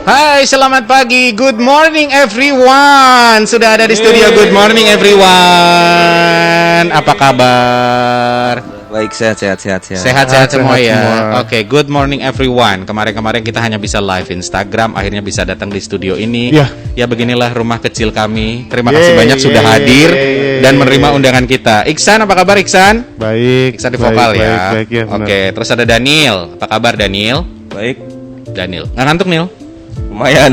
Hai, selamat pagi. Good morning everyone. Sudah ada di studio. Good morning everyone. Apa kabar? Baik, sehat. Sehat semua ya. Oke, good morning everyone. Kemarin kita hanya bisa live Instagram, akhirnya bisa datang di studio ini. Ya beginilah rumah kecil kami. Terima kasih banyak sudah hadir dan menerima undangan kita. Iksan, apa kabar Iksan? Baik. Iksan di vokal ya. Baik, ya. Oke, terus ada Daniel. Apa kabar Daniel? Baik. Daniel. Nggak ngantuk Nil? Lumayan.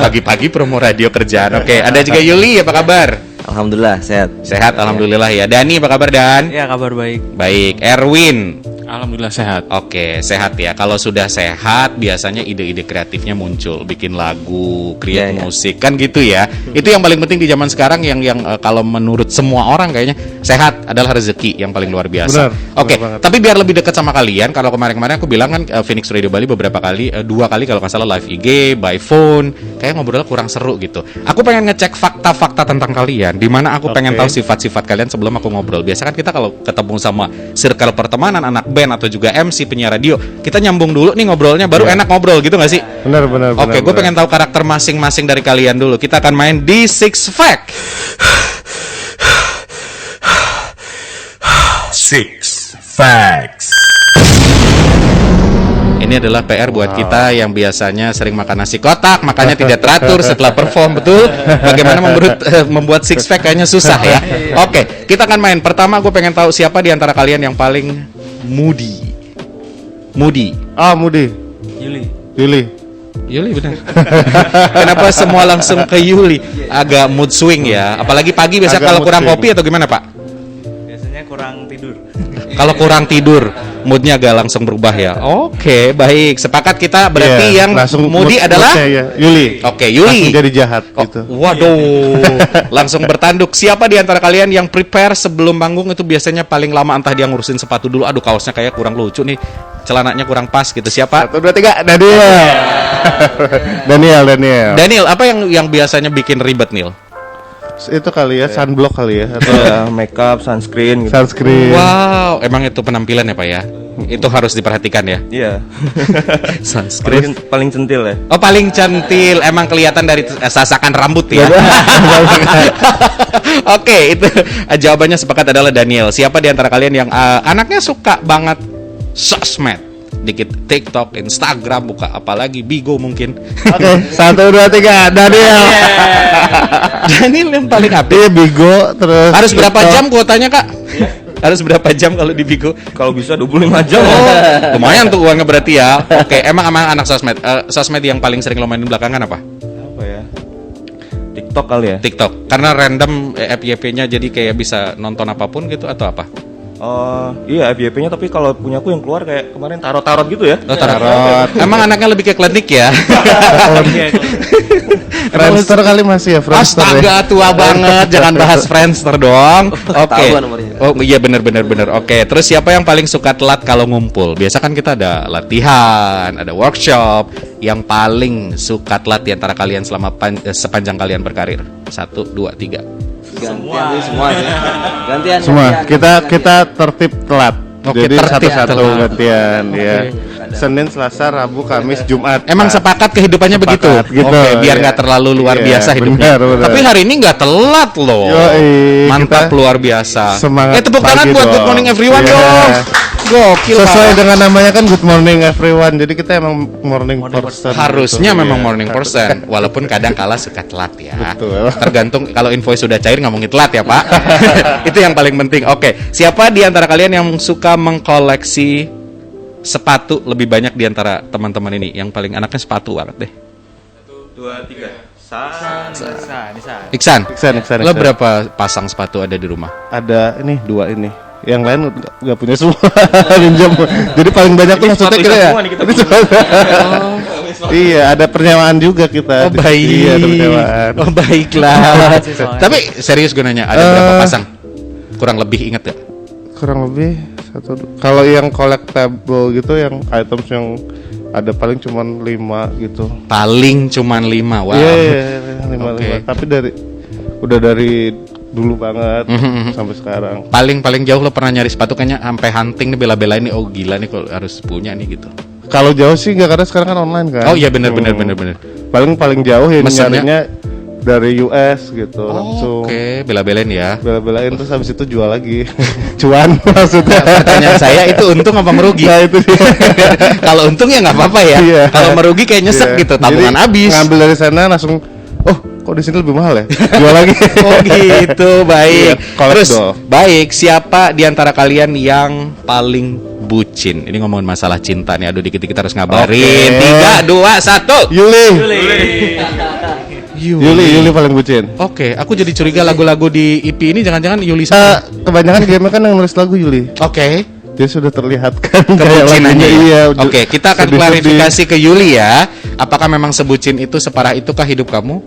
Pagi-pagi promo radio kerjaan. Oke, ada juga Yuli, apa kabar? Alhamdulillah sehat. Sehat, alhamdulillah ya. Dani, apa kabar Dan? Ya, kabar baik. Baik. Erwin. Alhamdulillah sehat. Oke, sehat ya. Kalau sudah sehat, biasanya ide-ide kreatifnya muncul, bikin lagu, create musik, kan gitu ya. Itu yang paling penting di zaman sekarang, yang kalau menurut semua orang kayaknya sehat adalah rezeki yang paling luar biasa. Oke, tapi biar lebih dekat sama kalian, kalau kemarin aku bilang kan Phoenix Radio Bali beberapa kali, 2 kali kalau nggak salah live IG, by phone, kayak ngobrolnya kurang seru gitu. Aku pengen ngecek fakta-fakta tentang kalian, dimana aku pengen tahu sifat-sifat kalian sebelum aku ngobrol. Biasa kan kita kalau ketemu sama circle pertemanan, anak band atau juga MC penyiar radio, kita nyambung dulu nih ngobrolnya, baru enak ngobrol gitu nggak sih? Benar. Oke, gue pengen tahu karakter masing-masing dari kalian dulu. Kita akan main di Six Fact. Six Facts. Ini adalah PR buat kita yang biasanya sering makan nasi kotak, makanya tidak teratur setelah perform, betul? Bagaimana membuat six pack kayaknya susah ya. Oke, kita akan main. Pertama gue pengen tahu siapa di antara kalian yang paling moody. Moody. Yuli benar. Kenapa semua langsung ke Yuli? Agak mood swing ya. Apalagi pagi biasa kalau kurang kopi atau gimana Pak? Biasanya kurang tidur. Kalau kurang tidur, moodnya agak langsung berubah ya. Oke, baik. Sepakat kita berarti yang moody adalah Yuli. Oke, Yuli. Langsung jadi jahat gitu. Waduh. Langsung bertanduk. Siapa di antara kalian yang prepare sebelum panggung itu biasanya paling lama, entah dia ngurusin sepatu dulu. Aduh, kaosnya kayak kurang lucu nih. Celananya kurang pas gitu. Siapa? 1, 2, 3. Daniel, apa yang biasanya bikin ribet, Nil? Itu kali ya, sunblock kali ya, atau makeup, sunscreen gitu. Wow, emang itu penampilan ya Pak ya? Itu harus diperhatikan ya? Iya. Sunscreen paling centil ya. Oh, paling centil. Emang kelihatan dari sasakan rambut ya. Oke, itu jawabannya sepakat adalah Daniel. Siapa di antara kalian yang anaknya suka banget sosmed? Dikit TikTok, Instagram, buka apalagi Bigo mungkin. Oke, 1, 2, 3. Daniel. Daniel yang paling update. Bigo terus. Harus berapa jam kuotanya Kak? Harus berapa jam kalau di Bigo? Kalau bisa 25 jam. Oh, lumayan tuh uangnya berarti ya. Oke, emang anak sosmed. Sosmed yang paling sering lo mainin belakangan apa? Apa ya? TikTok kali ya. TikTok. Karena random FYP-nya jadi kayak bisa nonton apapun gitu atau apa? Iya FYP-nya, tapi kalau punya aku yang keluar kayak kemarin tarot gitu ya. Oh, tarot. Emang anaknya lebih ke klinik ya? Friendster kali masih ya, Friendster. Astaga, tua banget. Jangan bahas Friendster dong. Oke. Oh iya, benar. Oke, terus siapa yang paling suka telat kalau ngumpul? Biasa kan kita ada latihan, ada workshop. Yang paling suka telat di antara kalian selama sepanjang kalian berkarir? 1, 2, 3. Gantian. Semua. Kita tertib telat. Oke, jadi satu-satu telat. gantian ya. Senin, Selasa, Rabu, Kamis, Jumat. Emang sepakat kehidupannya begitu? Gitu, Oke, biar nggak terlalu luar biasa hidupnya. Benar. Tapi hari ini nggak telat loh. Mantap, luar biasa. Semangat. Tepuk tangan buat Good Morning Everyone dong. Gokil. Sesuai dengan namanya kan Good Morning Everyone. Jadi kita emang morning person. Harusnya gitu. memang morning person. Walaupun kadang kala suka telat ya. Betul. Tergantung, kalau invoice sudah cair ngomongin telat ya Pak. Itu yang paling penting. Oke, siapa di antara kalian yang suka mengkoleksi sepatu lebih banyak di antara teman-teman ini? Yang paling anaknya sepatu banget deh. 1, 2, 3. Iksan. Lo Iksan. berapa pasang sepatu ada di rumah? Ada ini 2 ini. Yang lain nggak punya semua. Pinjam. Jadi paling banyak tuh maksudnya kita ya. Iya, ada penyewaan juga kita. Oh baik. Iya, ada penyewaan. Oh baiklah. Tapi serius gue nanya, ada berapa pasang? Kurang lebih inget gak? Kurang lebih 1. Kalau yang collectible gitu, yang items yang ada paling cuman 5 gitu. Paling cuman 5. Wow. Iya, 5. Tapi udah dari dulu banget sampai sekarang. Paling jauh lo pernah nyari sepatu kayaknya sampai hunting nih, bela-belain nih, oh gila nih kalau harus punya nih gitu. Kalau jauh sih nggak, karena sekarang kan online kan. Oh iya benar. Paling jauh ya Mesennya? nyarinya dari US gitu langsung. Oke, bela-belain ya. Bela-belain terus habis itu jual lagi. Cuan maksudnya. Pertanyaan saya itu untung apa merugi? Nah itu dia. Kalau untung ya nggak apa-apa ya. Iya. Kalau merugi kayak nyesek Iya. gitu, tabungan Jadi, habis. Ngambil dari sana langsung, oh kok di sini lebih mahal ya? Jual lagi. Oh gitu, baik. Iya, collect Terus doll. baik, siapa di antara kalian yang paling bucin? Ini ngomongin masalah cinta nih. Aduh dikit-dikit harus ngabarin. Oke. 3, 2, 1. Yuli paling bucin. Oke, aku jadi curiga lagu-lagu di EP ini jangan-jangan Yuli sama. Kebanyakan game kan yang nulis lagu Yuli. Oke. Dia sudah terlihat kan Kebucinannya ya. iya. Oke, kita akan klarifikasi ke Yuli ya. Apakah memang sebucin itu separah itukah hidup kamu?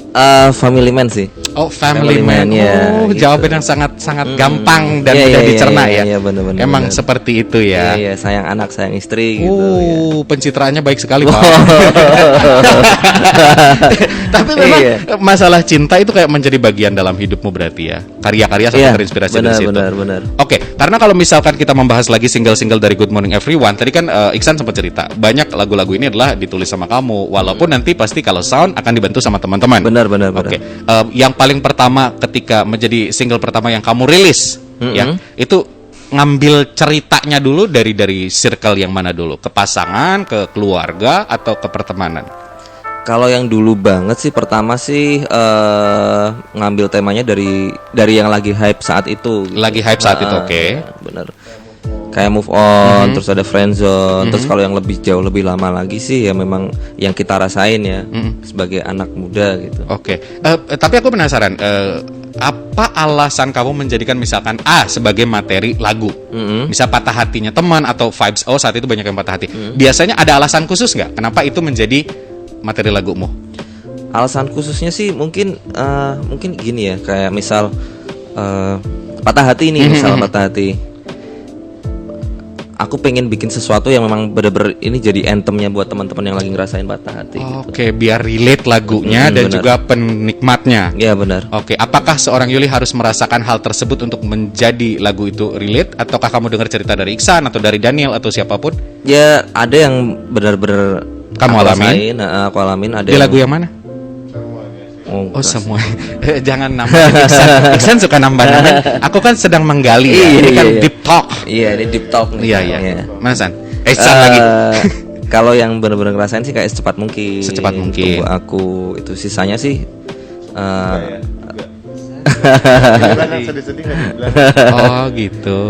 Family man sih. Oh, family man. ya, Oh, gitu. jawaban yang sangat gampang dan Iya, mudah iya, dicerna iya, ya. iya, benar-benar, Emang benar. seperti itu ya. Iya, sayang anak, sayang istri gitu. ya. Pencitraannya baik sekali, Pak. Tapi memang Iya. masalah cinta itu kayak menjadi bagian dalam hidupmu berarti ya. Karya-karya sangat Iya, terinspirasi benar, dari situ. benar. Oke, karena kalau misalkan kita membahas lagi single-single dari Good Morning Everyone, tadi kan Iksan sempat cerita, banyak lagu-lagu ini adalah ditulis sama kamu, walaupun nanti pasti kalau sound akan dibantu sama teman-teman. Benar. Oke, yang paling pertama ketika menjadi single pertama yang kamu rilis, ya, itu ngambil ceritanya dulu dari circle yang mana dulu? Ke pasangan, ke keluarga, atau ke pertemanan? Kalau yang dulu banget sih pertama sih ngambil temanya dari yang lagi hype saat itu. Gitu. Lagi hype saat itu, oke. Bener. Kayak move on, terus ada friendzone, terus kalau yang jauh lebih lama lagi sih ya memang yang kita rasain ya sebagai anak muda gitu. Oke, tapi aku penasaran, apa alasan kamu menjadikan misalkan A sebagai materi lagu? Misal patah hatinya teman atau vibes, oh saat itu banyak yang patah hati. Biasanya ada alasan khusus nggak? Kenapa itu menjadi materi lagumu? Alasan khususnya sih mungkin gini ya, kayak misal patah hati nih, misal patah hati. Aku pengen bikin sesuatu yang memang bener-bener ini jadi anthemnya buat teman-teman yang lagi ngerasain patah hati. Oke, biar relate lagunya dan benar. juga penikmatnya. Iya benar. Oke, apakah seorang Yuli harus merasakan hal tersebut untuk menjadi lagu itu relate? Ataukah kamu dengar cerita dari Iksan atau dari Daniel atau siapapun? Ya ada yang benar-benar Kamu aku alamin? rasain, aku alamin. Ada Di lagu yang mana? Oh enggak. semua. Jangan nambahin Iksan. Iksan suka nambah-nambahin. Aku kan sedang menggali ya. Ini kan Iya. deep talk. Iya ini deep talk nih. Iya. Iya. Mana San? Iksan lagi. Kalau yang benar-benar ngerasain sih kayak secepat mungkin. Secepat mungkin. Tunggu aku itu sisanya sih. Sedih-sedih nggak dibilang. Oh gitu.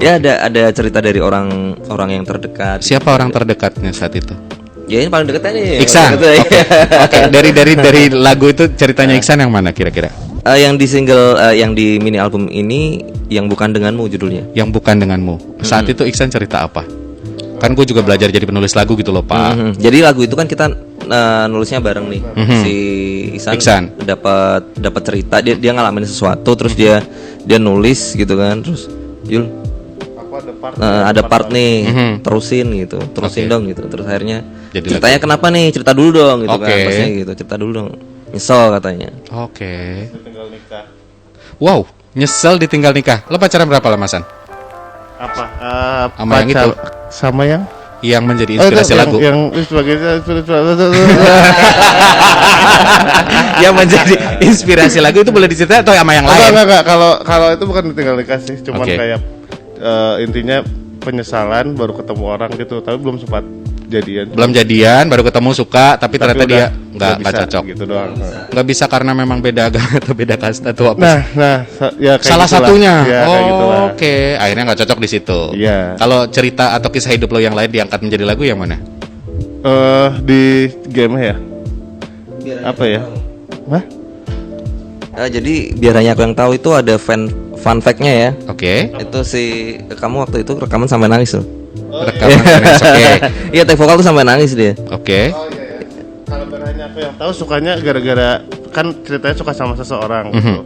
Ya ada cerita dari orang yang terdekat. Siapa orang terdekatnya saat itu? Ya ini paling dekatnya nih. Iksan. paling Oke. dekat. Oke. Dari lagu itu ceritanya Iksan yang mana kira-kira? Yang di single yang di mini album ini yang bukan denganmu judulnya. Yang bukan denganmu. Saat itu Iksan cerita apa? Kan gue juga belajar jadi penulis lagu gitu loh Pak. Jadi lagu itu kan kita nulisnya bareng nih. Si Iksan dapat cerita, dia ngalamin sesuatu terus dia nulis gitu kan. Terus Yul ada part nih, terusin gitu. Terusin Oke. dong gitu. Terus akhirnya Jadi ceritanya kenapa nih? Cerita dulu dong gitu Oke. kan. Pasnya gitu. Cerita dulu dong. Nyesel katanya. Oke. Wow, nyesel ditinggal nikah. Lo pacaran berapa lama San? Apa? Sama yang itu? Sama yang? Yang menjadi inspirasi lagu. Yang sebagai Yang menjadi inspirasi lagu itu boleh diceritain atau sama yang lain? Enggak. Kalau itu bukan tinggal dikasih, cuman Oke. kayak intinya penyesalan baru ketemu orang gitu, tapi belum sempat jadian. Belum jadian, baru ketemu suka, tapi ternyata udah dia nggak bisa cocok. gitu doang. Nggak bisa karena memang beda agama atau beda kasta atau apa? Ya kayak Salah gitulah. satunya. Ya, kayak gitulah. Oke, akhirnya nggak cocok di situ. Iya. Kalau cerita atau kisah hidup lo yang lain diangkat menjadi lagu yang mana? Di game ya. Apa ya? Hah? Jadi biar hanya aku yang tahu itu ada fun fact-nya ya. Oke. Itu kamu waktu itu rekaman sampai nangis loh. Rekaman finish. Oke. Iya, take vokal tuh sampai nangis dia. Oke. Kalau berhanya aku yang tahu sukanya gara-gara kan ceritanya suka sama seseorang gitu.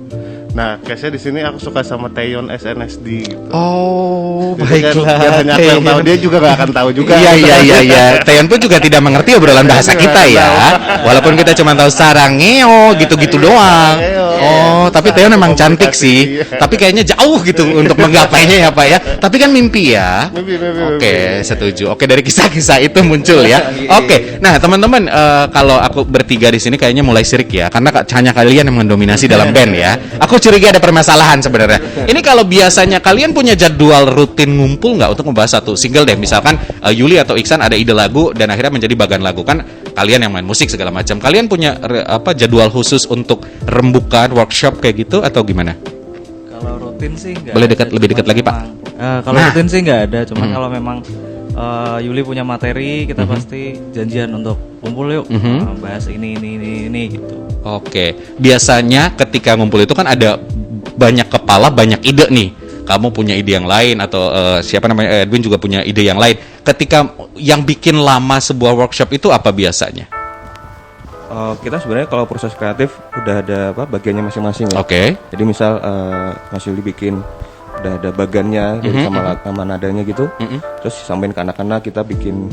Nah, case-nya di sini aku suka sama Taeyeon SNSD gitu. Oh, Jadi kan biar hanya aku yang tahu, dia juga gak akan tahu juga. Iya. Taeyeon pun juga tidak mengerti obrolan bahasa kita ya. Walaupun kita cuma tahu sarangeo gitu-gitu doang. Oh, tapi Taeyeon memang cantik sih. Tapi kayaknya jauh gitu untuk menggapainya ya, Pak ya. Tapi kan mimpi ya. Mimpi. Oke, setuju. Oke, dari kisah-kisah itu muncul ya. Oke. Nah, teman-teman, kalau aku bertiga di sini kayaknya mulai sirik ya, karena hanya kalian yang mendominasi dalam band ya. Aku curiga ada permasalahan sebenarnya. Ini kalau biasanya kalian punya jadwal rutin ngumpul nggak untuk membahas satu single deh, misalkan Yuli atau Iksan ada ide lagu dan akhirnya menjadi bagan lagu, kan kalian yang main musik segala macam. Kalian punya jadwal khusus untuk rembukan workshop kayak gitu atau gimana? Kalau rutin sih nggak. Boleh ada, lebih dekat cuman lagi, Pak? memang, kalau rutin sih nggak ada, cuman kalau memang Yuli punya materi, kita pasti janjian untuk kumpul yuk, bahas ini gitu. Oke, biasanya ketika ngumpul itu kan ada banyak kepala, banyak ide nih. Kamu punya ide yang lain atau siapa namanya Edwin juga punya ide yang lain. Ketika yang bikin lama sebuah workshop itu apa biasanya? Kita sebenarnya kalau proses kreatif udah ada bagiannya masing-masing ya. Oke. Jadi misal Mas Yuli bikin udah ada bagannya jadi sama nadanya gitu. Terus sampein ke anak-anak, kita bikin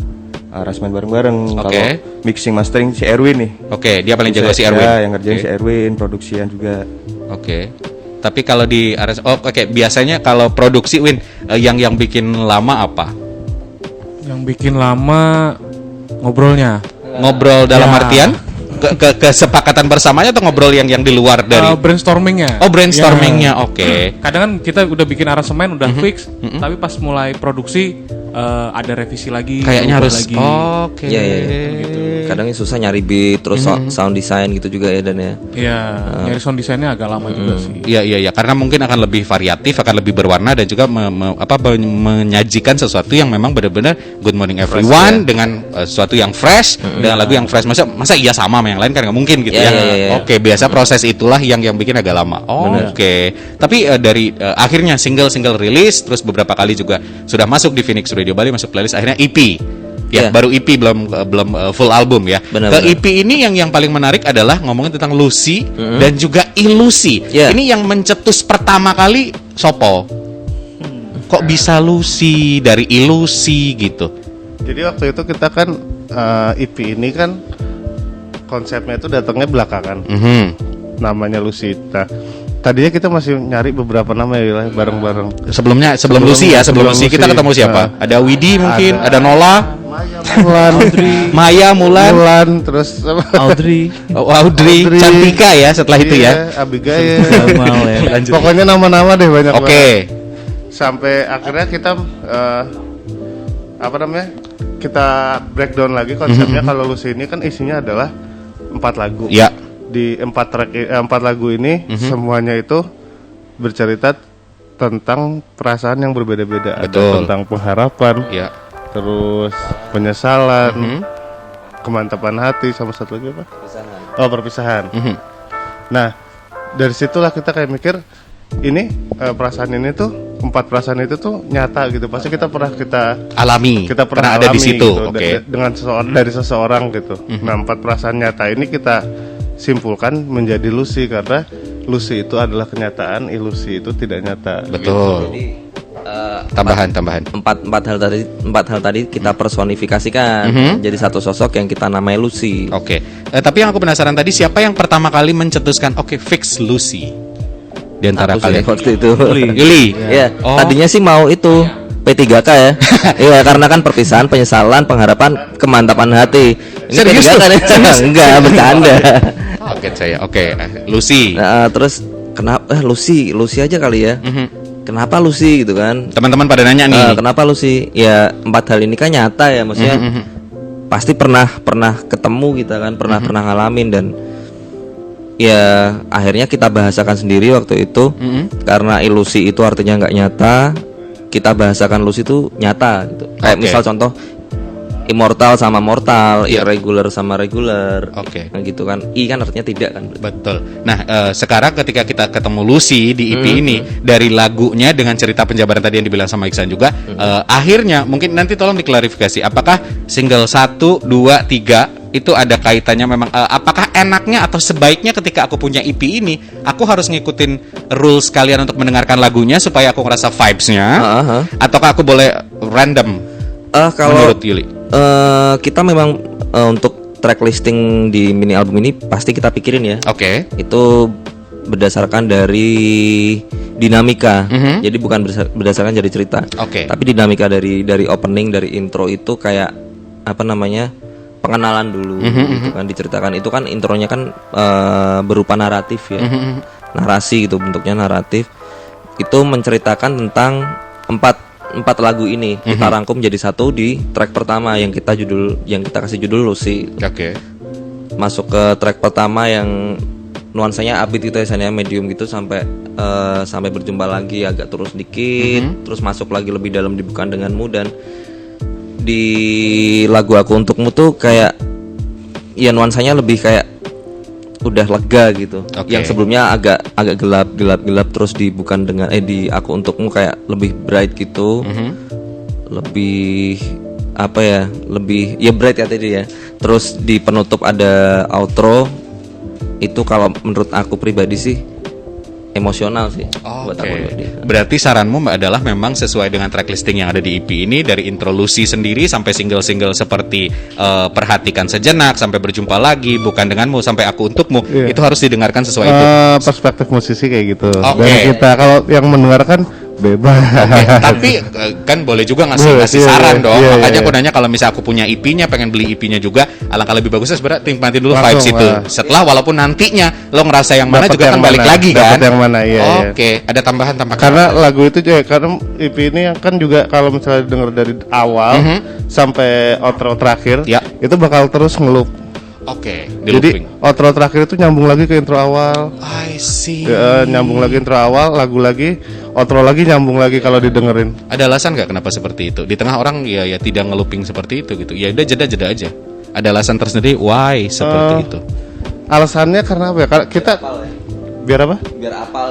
arrangement bareng-bareng. Oke. Kalau mixing mastering si Erwin nih. Oke, dia paling jago si Erwin. Ya, yang ngerjain Oke. si Erwin, produksian juga. Oke. Tapi kalau di oke, biasanya kalau produksi Win yang bikin lama apa? Yang bikin lama ngobrolnya. Ngobrol dalam Ya. artian kesepakatan bersamanya atau ngobrol yang di luar dari Brainstormingnya. Oh, brainstormingnya. Ya. Oke. Kadang kan kita udah bikin aransemen udah fix, tapi pas mulai produksi ada revisi lagi. Kayaknya ubah harus lagi. Oke. Iya. Kadang susah nyari beat, terus sound design gitu juga ya Dan ya. Iya, nyari sound desainnya agak lama juga sih. Iya, karena mungkin akan lebih variatif, akan lebih berwarna dan juga menyajikan sesuatu yang memang benar-benar Good Morning Everyone dengan sesuatu yang fresh, dengan lagu yang fresh. Masa iya sama yang lain kan nggak mungkin gitu ya. Iya. Oke, biasa proses itulah yang bikin agak lama. Oke. Tapi dari akhirnya single rilis, terus beberapa kali juga sudah masuk di Phoenix Radio Bali, masuk playlist, akhirnya EP. Ya, Iya. baru EP belum full album ya. Benar. EP ini yang paling menarik adalah ngomongin tentang Lucy dan juga ilusi. Iya. Ini yang mencetus pertama kali Sopo. Kok bisa Lucy dari ilusi gitu? Jadi waktu itu kita kan EP ini kan konsepnya itu datangnya belakangan. Namanya Lucita. Tadinya kita masih nyari beberapa nama ya bareng-bareng. Sebelum Lucy ya, sebelum Lucy kita Lucy. ketemu siapa? Ada Widi mungkin, ada Nola, Mulan, Maya, Mulan, terus Audrey, Audrey, Cantika ya setelah itu ya. Abigail. Jamal ya. Pokoknya nama-nama deh banyak Oke. banget. Sampai akhirnya kita kita breakdown lagi konsepnya. Kalau Lucy ini kan isinya adalah 4 lagu. Ya. Di 4 lagu ini semuanya itu bercerita tentang perasaan yang berbeda-beda. Ada Betul. tentang pengharapan, Ya. terus penyesalan, kemantapan hati, sama satu lagi apa? Perpisahan. Nah, dari situlah kita kayak mikir ini perasaan ini tuh 4 perasaan itu tuh nyata gitu. Pasti kita pernah Alami. kita pernah karena ada di alami situ. gitu, Oke. dengan dari seseorang gitu. Nah, 4 perasaan nyata ini kita simpulkan menjadi Lucy, karena Lucy itu adalah kenyataan, ilusi itu tidak nyata. Betul. Jadi Tambahan. empat hal tadi kita personifikasikan jadi satu sosok yang kita namai Lucy. Oke. Tapi yang aku penasaran tadi, siapa yang pertama kali mencetuskan oke fix Lucy di antara Aku sih kalian? waktu itu. Yuli. Ya, Oh. tadinya sih mau itu P3K ya. Iya, karena kan perpisahan, penyesalan, pengharapan, kemantapan hati. Ini Serius P3K tuh? kan? Enggak, bercanda. Oke, Lucy. Nah, terus kenapa Lucy aja kali ya? Kenapa Lucy gitu kan? Teman-teman pada nanya nih. Kenapa Lucy? Ya 4 hal ini kan nyata ya, maksudnya pasti pernah ketemu kita kan, pernah ngalamin, dan ya akhirnya kita bahasakan sendiri waktu itu. Karena ilusi itu artinya nggak nyata, kita bahasakan Lucy itu nyata gitu. Kayak Oke. misal contoh immortal sama mortal, irregular sama regular. Oke. Nah, gitu kan. I kan artinya tidak kan. Betul. Nah, sekarang ketika kita ketemu Lucy di EP ini, dari lagunya dengan cerita penjabaran tadi yang dibilang sama Iksan juga, akhirnya mungkin nanti tolong diklarifikasi, apakah single 1, 2, 3 itu ada kaitannya memang apakah enaknya atau sebaiknya ketika aku punya EP ini aku harus ngikutin rules kalian untuk mendengarkan lagunya supaya aku ngerasa vibes-nya ataukah aku boleh random Kalau menurut Yuli? Kita memang untuk track listing di mini album ini pasti kita pikirin ya. Oke. Itu berdasarkan dari dinamika. Jadi bukan berdasarkan dari cerita. Oke. Tapi dinamika dari opening, dari intro itu kayak apa namanya? Pengenalan dulu gitu kan, diceritakan. Itu kan intronya kan berupa naratif ya. Narasi gitu, bentuknya naratif. Itu menceritakan tentang empat lagu ini. Kita rangkum jadi satu di track pertama yang kita kasih judul Lucy. Oke. Masuk ke track pertama yang nuansanya upbeat gitu ya, misalnya medium gitu sampai berjumpa lagi agak terus dikit, terus masuk lagi lebih dalam di Bukan Denganmu. Dan di lagu Aku Untukmu tuh kayak ya nuansanya lebih kayak udah lega gitu. Yang sebelumnya agak gelap terus di Bukan Dengan di Aku Untukmu kayak lebih bright gitu. Lebih apa ya? Lebih ya bright ya tadi ya. Terus di penutup ada outro. Itu kalau menurut aku pribadi sih emosional sih buat aku pribadi. Berarti saranmu adalah memang sesuai dengan track listing yang ada di EP ini, dari intro Lucy sendiri sampai single-single seperti Perhatikan Sejenak, sampai Berjumpa Lagi, Bukan Denganmu, sampai Aku Untukmu, itu harus didengarkan sesuai itu. Perspektif musisi kayak gitu. Oke. Dan kita kalau yang mendengarkan bebas. Tapi kan boleh juga ngasih saran dong. Makanya aku nanya kalau misalnya aku punya EP-nya, pengen beli EP-nya juga, alangkah lebih bagusnya sebenarnya nikmatin dulu vibes itu. Setelah walaupun nantinya lo ngerasa yang mana Dapet juga yang kan balik mana, lagi dapet kan. yang mana, iya. Oke, ada tambahan. Karena lagu itu juga karena EP ini kan juga kalau misalnya denger dari awal sampai outro terakhir, itu bakal terus ngeloop. Oke, Jadi outro terakhir itu nyambung lagi ke intro awal. I see. Nyambung lagi intro awal, lagu lagi, outro lagi nyambung lagi kalau didengerin. Ada alasan nggak kenapa seperti itu? Di tengah orang ya tidak ngelooping seperti itu gitu. Ya udah jeda aja. Ada alasan tersendiri why seperti itu? Alasannya karena apa ya? Karena kita biar apa?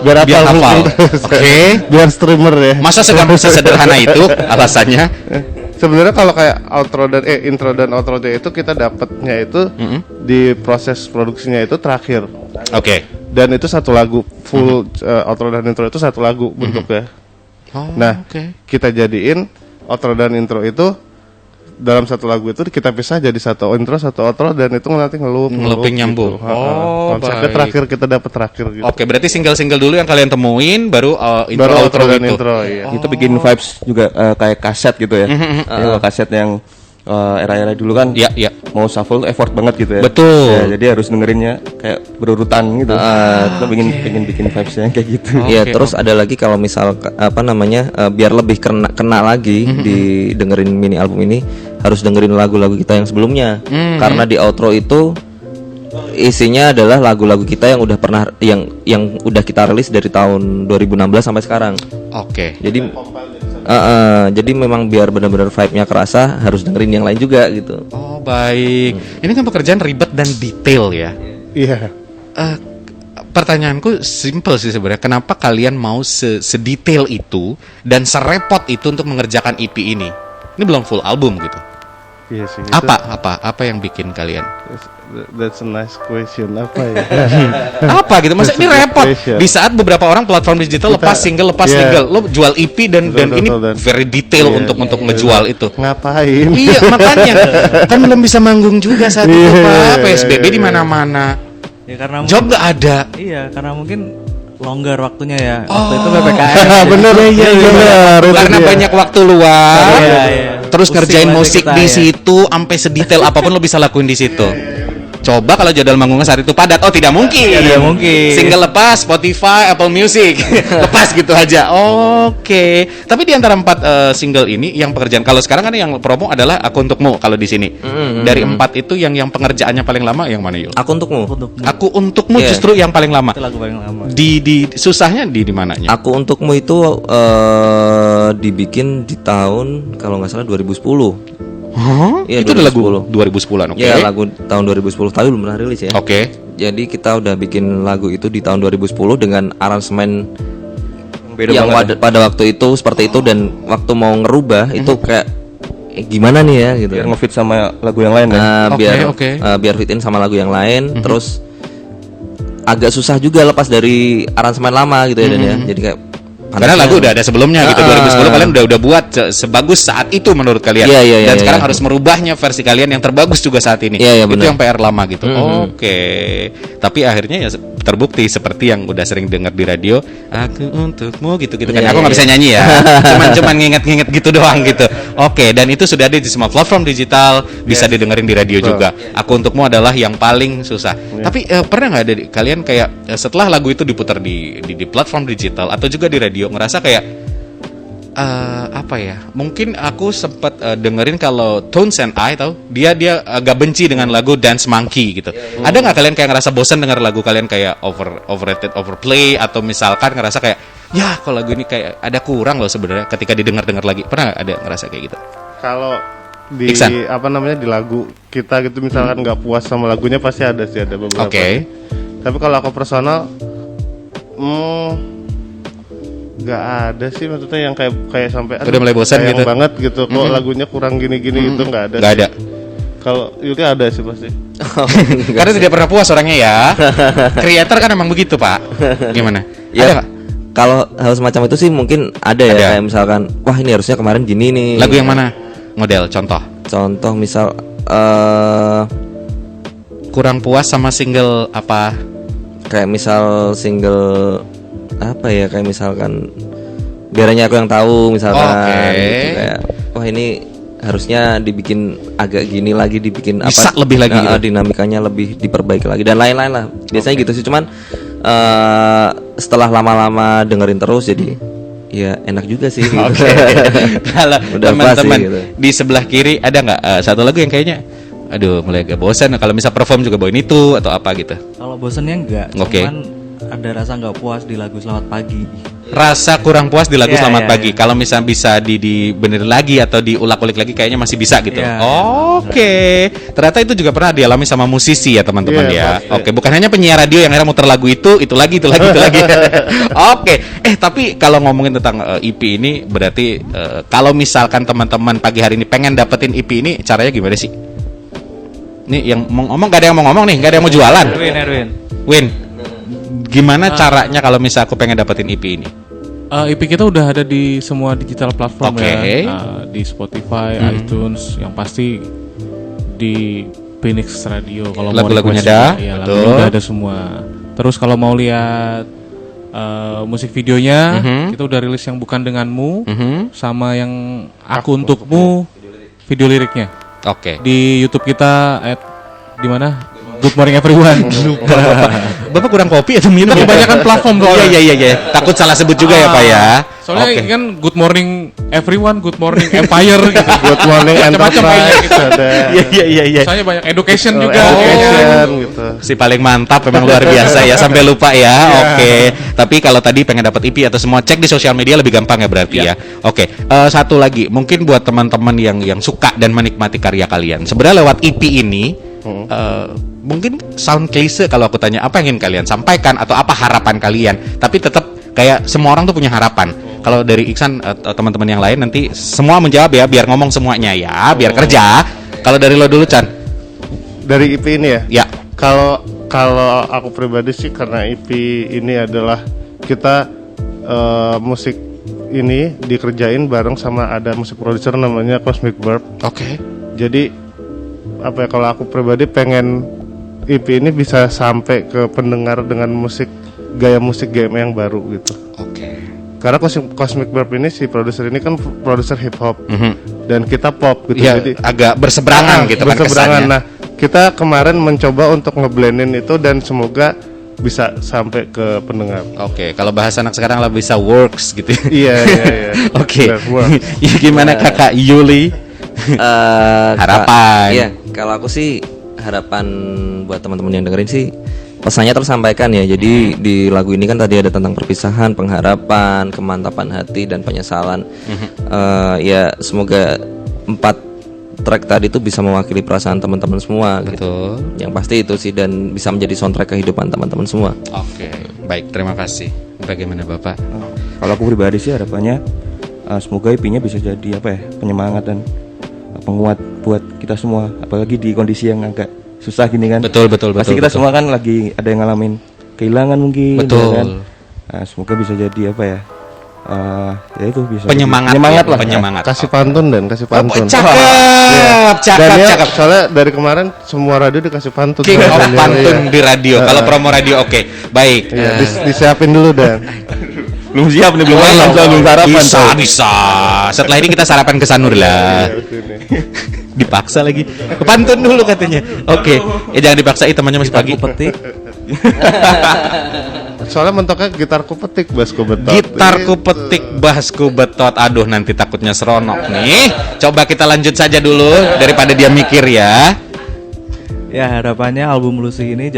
Biar hafal. Oke. Biar streamer ya. Masa sederhana itu alasannya? Sebenarnya kalau kayak outro dan intro dan outro itu kita dapatnya itu di proses produksinya itu terakhir. Oke. Dan itu satu lagu full outro dan intro itu satu lagu bentuknya. Nah, kita jadiin outro dan intro itu dalam satu lagu itu kita pisah jadi satu intro, satu outro, dan itu nanti ngelooping nyambung. Gitu. Konsepnya terakhir kita dapat terakhir gitu. Oke, berarti single-single dulu yang kalian temuin, baru intro outro dan gitu. intro, iya. Itu bikin vibes juga kayak kaset gitu ya. Kalau kaset yang era-era dulu kan mau shuffle effort banget gitu ya. Betul. Ya, jadi harus dengerinnya kayak berurutan gitu. Kita pengen bikin vibesnya kayak gitu. Iya, terus ada lagi kalau misal apa namanya biar lebih kena lagi di dengerin mini album ini, harus dengerin lagu-lagu kita yang sebelumnya. Karena di outro itu isinya adalah lagu-lagu kita yang udah pernah yang udah kita rilis dari tahun 2016 sampai sekarang. Oke. Jadi memang biar benar-benar vibe-nya kerasa, harus dengerin yang lain juga gitu. Oh, baik. Ini kan pekerjaan ribet dan detail ya. Iya. Pertanyaanku simple sih sebenarnya. Kenapa kalian mau sedetail itu dan serepot itu untuk mengerjakan EP ini? Ini belum full album gitu. Iya sih. Apa yang bikin kalian? That's a nice question. Apa ya? Apa gitu? Masa ini repot? Di saat beberapa orang platform digital lepas single, lo jual EP dan ini very detail untuk ngejual itu. Ngapain? Iya, makanya kan belum bisa manggung juga saat itu, Pak. PSBB di mana-mana. Ya karena Job nggak ada. Iya, karena mungkin longgar waktunya ya. Waktu itu PPKM. Bener, iya. Karena banyak waktu luang. Terus Pusing ngerjain banget musik kita, di ya. situ sampai sedetail apapun lo bisa lakuin di situ. Coba kalau jadwal manggungnya saat itu padat, tidak mungkin. Tidak mungkin. Single lepas Spotify, Apple Music, lepas gitu aja. Oke. Tapi di antara 4 single ini, yang pekerjaan kalau sekarang kan yang promo adalah Aku Untukmu kalau di sini. Dari 4 itu yang pengerjaannya paling lama yang mana Yul? Aku Untukmu. Aku Untukmu justru yang paling lama. Itu lagu paling lama. Di susahnya di mananya? Aku Untukmu itu dibikin di tahun kalau nggak salah 2010. Iya, Itu udah lagu 2010-an, 2010. oke. Iya, lagu tahun 2010, tapi belum pernah rilis ya. Oke. Jadi kita udah bikin lagu itu di tahun 2010 dengan aransemen Beda yang banget pada waktu itu seperti itu, dan waktu mau ngerubah itu kayak gimana nih ya gitu. Biar ngefit sama lagu yang lain kan. Biar fit in sama lagu yang lain. Terus agak susah juga lepas dari aransemen lama gitu ya Dan ya. Jadi kayak karena lagu udah ada sebelumnya gitu. 2010 kalian udah buat sebagus saat itu menurut kalian. Dan sekarang harus merubahnya versi kalian yang terbagus juga saat ini. Itu yang PR lama gitu. Oke. Tapi akhirnya ya terbukti seperti yang udah sering dengar di radio, aku untukmu gitu-gitu kan. Aku nggak bisa nyanyi ya. Cuman nginget-nginget gitu doang gitu. Oke, dan itu sudah ada di semua platform digital, bisa didengerin di radio juga. Aku untukmu adalah yang paling susah. Tapi pernah nggak ada kalian kayak setelah lagu itu diputar di platform digital atau juga di radio ngerasa kayak apa ya? Mungkin aku sempat dengerin kalau Tones and I tahu dia agak benci dengan lagu Dance Monkey gitu. Ada nggak kalian kayak ngerasa bosan denger lagu kalian kayak overrated, overplay atau misalkan ngerasa kayak ya kalau lagu ini kayak ada kurang loh sebenarnya ketika didengar lagi. Pernah ada ngerasa kayak gitu? Kalau di di lagu kita gitu misalkan nggak puas sama lagunya pasti ada beberapa. Tapi kalau aku personal nggak ada sih, maksudnya yang kayak sampai udah mulai bosan gitu banget gitu kok lagunya kurang gini gitu nggak ada. Nggak ada. Kalau Yuli ada sih pasti. Karena tidak pernah puas orangnya ya. Kreator kan emang begitu Pak. Gimana? Ya, ada nggak? Kalau hal semacam itu sih mungkin ada ya. Kayak misalkan wah ini harusnya kemarin gini nih. Lagu yang mana? Model contoh misal kurang puas sama single apa? Kayak misal single apa ya, kayak misalkan biarnya aku yang tahu misalkan gitu, kayak wah ini harusnya dibikin agak gini lagi, dibikin bisa apa lebih lagi gitu. Dinamikanya lebih diperbaiki lagi dan lain-lain lah biasanya gitu sih. Cuman setelah lama-lama dengerin terus jadi ya enak juga sih gitu. Kalau teman-teman gitu di sebelah kiri ada nggak satu lagu yang kayaknya aduh mulai agak bosan, kalau misal perform juga bawain itu atau apa gitu? Kalau bosannya enggak, cuman ada rasa nggak puas di lagu Selamat Pagi. Rasa kurang puas di lagu Selamat Pagi. Kalau misal bisa dibenerin lagi atau diulak-ulik lagi kayaknya masih bisa gitu. Oke. Ternyata itu juga pernah dialami sama musisi ya teman-teman ya. Oke, bukan hanya penyiar radio yang akhirnya muter lagu itu lagi. Oke. Tapi kalau ngomongin tentang EP ini berarti kalau misalkan teman-teman pagi hari ini pengen dapetin EP ini caranya gimana sih? Nih yang mau ngomong gak ada yang mau ngomong nih, gak ada yang mau jualan. Win. Gimana caranya kalau misal aku pengen dapetin EP ini? EP kita udah ada di semua digital platform ya, di Spotify, iTunes, yang pasti di Phoenix Radio. Kalau lagu-lagunya ada, lagunya udah ada semua. Terus kalau mau lihat musik videonya, kita udah rilis yang Bukan Denganmu, sama yang Aku Untukmu, video liriknya. Di YouTube kita di mana? Good Morning Everyone. Bapak kurang kopi atau minum? Kebanyakan platform doang. Iya. Takut salah sebut juga ya Pak ya. Soalnya kan Good Morning Everyone, Good Morning Empire gitu. Good Morning Enterprise gitu ada. Iya. Soalnya banyak education juga. Gitu. Si paling mantap memang luar biasa ya, sampai lupa ya. Oke. Tapi kalau tadi pengen dapat EP atau semua cek di sosial media lebih gampang ya berarti ya. Oke. Satu lagi mungkin buat teman-teman yang suka dan menikmati karya kalian. Sebenarnya lewat EP ini mungkin sound klise kalau aku tanya apa yang ingin kalian sampaikan atau apa harapan kalian, tapi tetap kayak semua orang tuh punya harapan. Kalau dari Iksan atau teman-teman yang lain nanti semua menjawab ya, biar ngomong semuanya ya, biar kerja. Kalau dari lo dulu Chan. Dari EP ini ya? Ya. Kalau aku pribadi sih karena EP ini adalah kita musik ini dikerjain bareng sama ada musik produser namanya Cosmic Burp. Jadi apa ya, kalau aku pribadi pengen EP ini bisa sampai ke pendengar dengan gaya musik GM yang baru gitu. Karena Cosmic Burp ini si produser ini kan produser hip hop dan kita pop gitu. Ya, jadi agak berseberangan gitu kan kesannya. Nah, kita kemarin mencoba untuk ngeblendin itu dan semoga bisa sampai ke pendengar. Kalau bahasa anak sekarang lah bisa works gitu. Iya. Gimana Kakak Yuli? Harapan. Iya, kalau aku sih harapan buat teman-teman yang dengerin sih pesannya tersampaikan ya. Jadi di lagu ini kan tadi ada tentang perpisahan, pengharapan, kemantapan hati dan penyesalan. Ya semoga 4 track tadi itu bisa mewakili perasaan teman-teman semua. Gitu. Yang pasti itu sih, dan bisa menjadi soundtrack kehidupan teman-teman semua. Baik, terima kasih. Bagaimana Bapak? Kalau aku pribadi sih harapannya semoga EP-nya bisa jadi penyemangat dan penguat buat kita semua, apalagi di kondisi yang agak susah gini kan. Betul. Pasti kita semua kan lagi ada yang ngalamin kehilangan mungkin. Betul. Ya kan? Nah, semoga bisa jadi apa ya? Ya itu bisa Penyemangat lah. penyemangat. Kasih pantun. Cakep. Soalnya dari kemarin semua radio dikasih pantun. King of Iya. pantun di radio. Kalau promo radio oke. Baik. Iya, disiapin dulu Dan. Belum siap nih, belum malam, belum sarapan. Bisa. Setelah ini kita sarapan ke Sanur lah. Dipaksa lagi. Pantun dulu katanya. Oke. Jangan dipaksa, temannya masih pagi. Petik. Soalnya mentoknya gitarku petik, basku betot. Gitarku petik, basku betot. Aduh, nanti takutnya seronok nih. Coba kita lanjut saja dulu daripada dia mikir ya. Ya harapannya album Lucy ini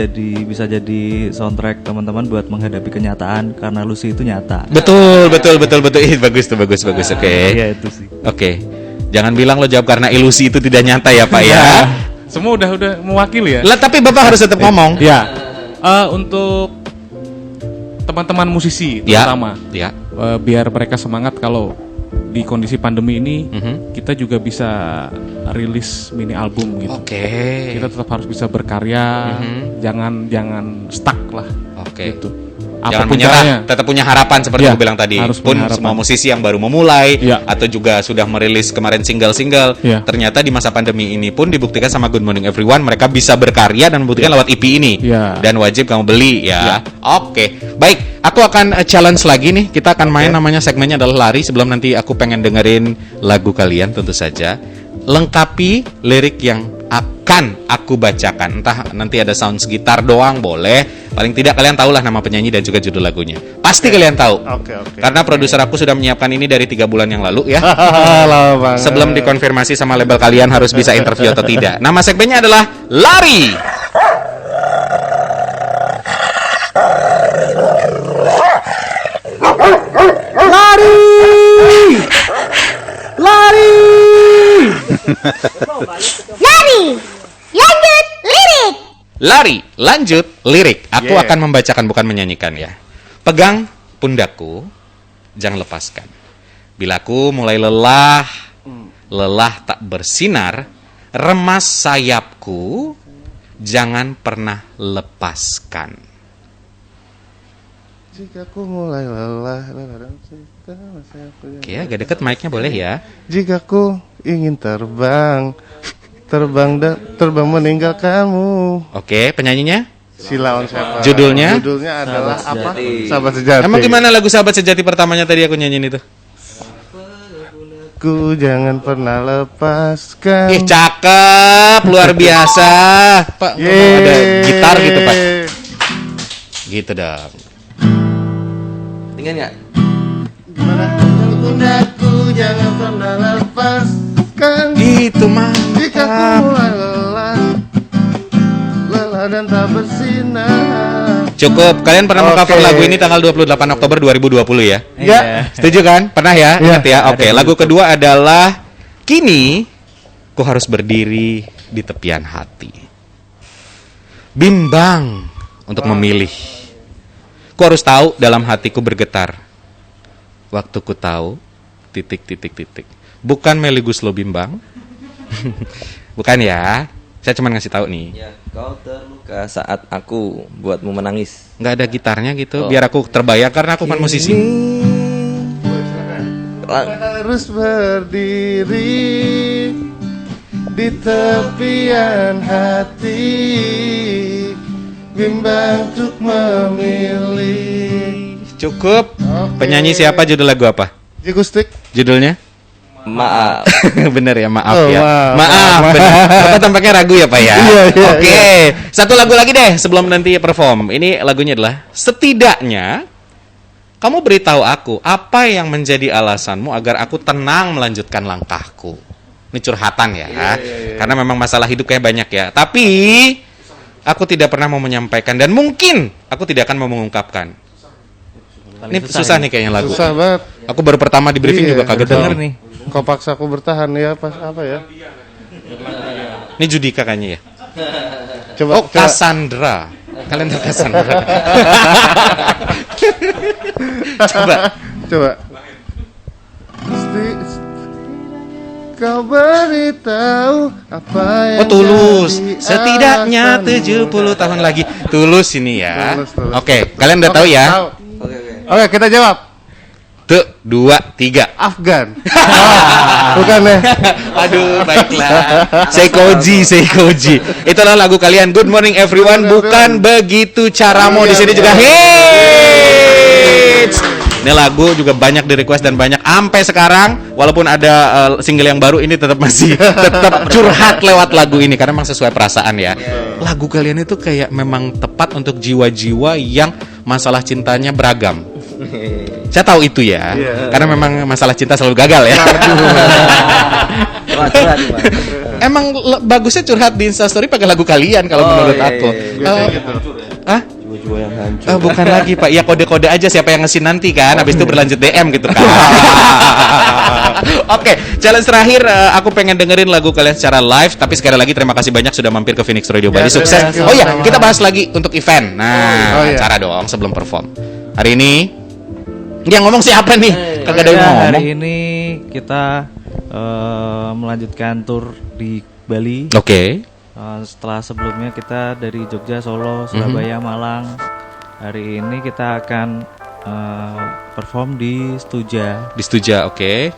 bisa jadi soundtrack teman-teman buat menghadapi kenyataan karena Lucy itu nyata. Betul. Ih, bagus. Oke. Iya itu sih. Oke. Jangan bilang lo jawab karena ilusi itu tidak nyata ya, Pak ya. Semua udah mewakili ya. Lah, tapi Bapak harus tetap ngomong. Ya. Untuk teman-teman musisi terutama, Ya. biar mereka semangat kalau di kondisi pandemi ini kita juga bisa rilis mini album gitu. Oke. Kita tetap harus bisa berkarya, jangan stuck lah. Oke. Gitu. Jangan Apapun menyerah, caranya. tetap punya harapan seperti Ya, aku bilang tadi. harus Pun punya harapan. semua musisi yang baru memulai Ya. atau juga sudah merilis kemarin single-single, Ya. ternyata di masa pandemi ini pun dibuktikan sama Good Morning Everyone mereka bisa berkarya dan membuktikan lewat EP ini. Ya. Dan wajib kamu beli ya. Oke. Baik, aku akan challenge lagi nih. Kita akan main namanya segmennya adalah lari. Sebelum nanti aku pengen dengerin lagu kalian tentu saja. Lengkapi lirik yang akan aku bacakan. Entah nanti ada sounds gitar doang boleh. Paling tidak kalian tahulah nama penyanyi dan juga judul lagunya. Pasti kalian tahu. Oke. Karena produser aku sudah menyiapkan ini dari 3 bulan yang lalu ya. Lama banget. Sebelum dikonfirmasi sama label kalian harus bisa interview atau tidak. Nama segmennya adalah Lari. Lari, lanjut lirik. Aku Yeah. akan membacakan bukan menyanyikan ya. Pegang pundakku, jangan lepaskan. Bila aku mulai lelah tak bersinar, remas sayapku, jangan pernah lepaskan. Jika ku mulai lelah dan cinta, Oke, agak deket mic-nya boleh ya. jika ku ingin terbang meninggalkanmu. Oke, penyanyinya? Silaon siapa? Judulnya? Judulnya adalah apa? Sejati. Sahabat Sejati. Emang gimana lagu Sahabat Sejati pertamanya tadi aku nyanyiin itu? Ku jangan pernah lepaskan. Ih, cakep, luar biasa. Pak, ngomong ada gitar gitu, Pak. Gitu dong. Tinggal nggak? Gimana? Pundaku jangan pernah lepaskan. Gitu mah. Jika ku mulai lelah dan tak bersinar. Cukup. Kalian pernah Oke. meng-cover lagu ini tanggal 28 Oktober 2020 ya? Ya. Setuju kan? Pernah ya? Iya. Ingat ya? Oke, lagu kedua adalah Kini Ku Harus Berdiri di Tepian Hati. Bimbang untuk memilih. Ku harus tahu dalam hatiku bergetar. Waktu ku tahu titik. Bukan Melly Guslo bimbang. Bukan ya. Saya cuma ngasih tahu nih. Ya, kau terluka saat aku buatmu menangis. Nggak ada gitarnya gitu, Oh. biar aku terbayang karena aku kan musisi. Harus berdiri di tepian hati, bimbang untuk memilih. Cukup. Penyanyi siapa, judul lagu apa? Jikustik. Judulnya? Maaf. Bener ya, maaf Oh, ya. maaf. Bener. Bapak tampaknya ragu ya, Pak ya. Iya. Oke. Satu lagu lagi deh sebelum nanti perform. Ini lagunya adalah Setidaknya kamu beritahu aku apa yang menjadi alasanmu agar aku tenang melanjutkan langkahku. Ini curhatan ya. Karena memang masalah hidup kayak banyak ya. Tapi aku tidak pernah mau menyampaikan dan mungkin aku tidak akan mau mengungkapkan. Ini susah nih kayaknya lagu. Susah banget. Aku baru pertama di briefing Iya, juga kaget bener denger nih. Kau paksa aku bertahan ya pas apa ya? Ini Judika kayaknya ya. Coba. Oh, Cassandra. Kalian tahu Cassandra? Coba. Coba. kau beritahu apa yang Oh Tulus, jadi setidaknya alasanmu. 70 tahun lagi. Tulus ini ya. Tulus. Oke, kalian udah tahu ya? Tahu. Oke, kita jawab. 1, 2, 3. Afgan. Bukan ya? Aduh, baiklah. Seikoji. Itulah lagu kalian. Good morning everyone. Bukan begitu caramu. Di sini juga hits. Ini lagu juga banyak di request dan banyak sampai sekarang. Walaupun ada single yang baru, ini tetap masih tetap curhat lewat lagu ini karena memang sesuai perasaan ya. Lagu kalian itu kayak memang tepat untuk jiwa-jiwa yang masalah cintanya beragam. Saya tahu itu ya, karena memang masalah cinta selalu gagal ya. Emang bagusnya curhat di Instastory pakai lagu kalian kalau menurut aku. Ah? Jiwa-jiwa yang hancur. Bukan lagi Pak, ya kode-kode aja siapa yang ngesin nanti kan, habis itu berlanjut DM gitu kan. Oke, challenge terakhir, aku pengen dengerin lagu kalian secara live, tapi sekali lagi terima kasih banyak sudah mampir ke Phoenix Radio Bali, sukses. Oh iya, kita bahas lagi untuk event. Nah, cara dong sebelum perform. Hari ini yang ngomong siapa nih? Kagak ada yang ngomong. Hari ini kita melanjutkan tour di Bali. Oke. Setelah sebelumnya kita dari Jogja, Solo, Surabaya, Malang. Hari ini kita akan perform di Stuja. Di Stuja, oke.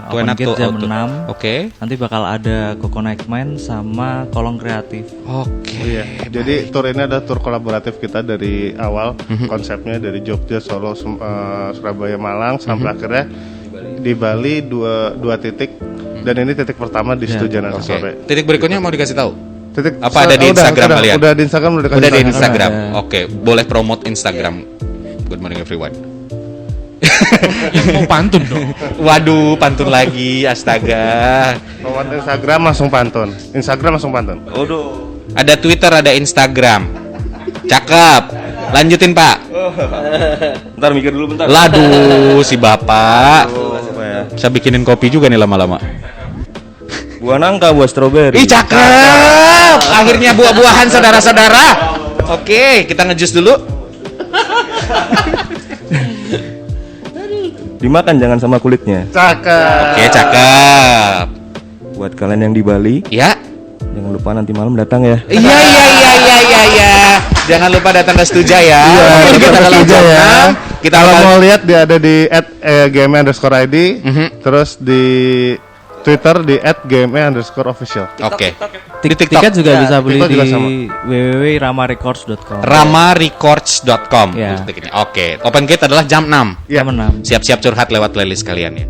Open gate jam 6. Oke. Nanti bakal ada Coconut Man sama Kolong Kreatif. Oke. Iya. Jadi tour ini adalah tour kolaboratif kita dari awal. Konsepnya dari Jogja, Solo, Surabaya, Malang sampai akhirnya di Bali dua titik. Dan ini titik pertama di Stuja nanti sore. Titik berikutnya mau dikasih tahu? Titik Apa ada di Instagram kalian? Udah di Instagram udah Udah di tahu. Instagram. Oke, boleh promote Instagram. Good morning everyone. Mau pantun dong. Waduh, pantun lagi, astaga. Lewat Instagram langsung pantun. Instagram langsung pantun. Ada Twitter, ada Instagram. Cakep. Lanjutin Pak. Bentar mikir dulu bentar. Laduh, si Bapak. Bisa bikinin kopi juga nih lama-lama. Buah nangka, buah stroberi. Ih, cakep. Akhirnya buah-buahan saudara-saudara. Oke, kita ngejus dulu. Dimakan jangan sama kulitnya. Cakep. Oke, cakep. Buat kalian yang di Bali, Ya. jangan lupa nanti malam datang ya. Iya. Jangan lupa datang ke Stuja ya. Ini kita dalam Stuja jam ya. 6. Kita Kalau bakal- mau lihat dia ada di @gme_id, terus di Twitter di @gme_official. Oke. Di TikTok. Tiket juga bisa beli TikTok juga di sama. www.ramarecords.com. ramarecords.com. Ya. Oke. Open gate adalah jam 6. Iya. Menang. Siap-siap curhat lewat playlist kalian ya.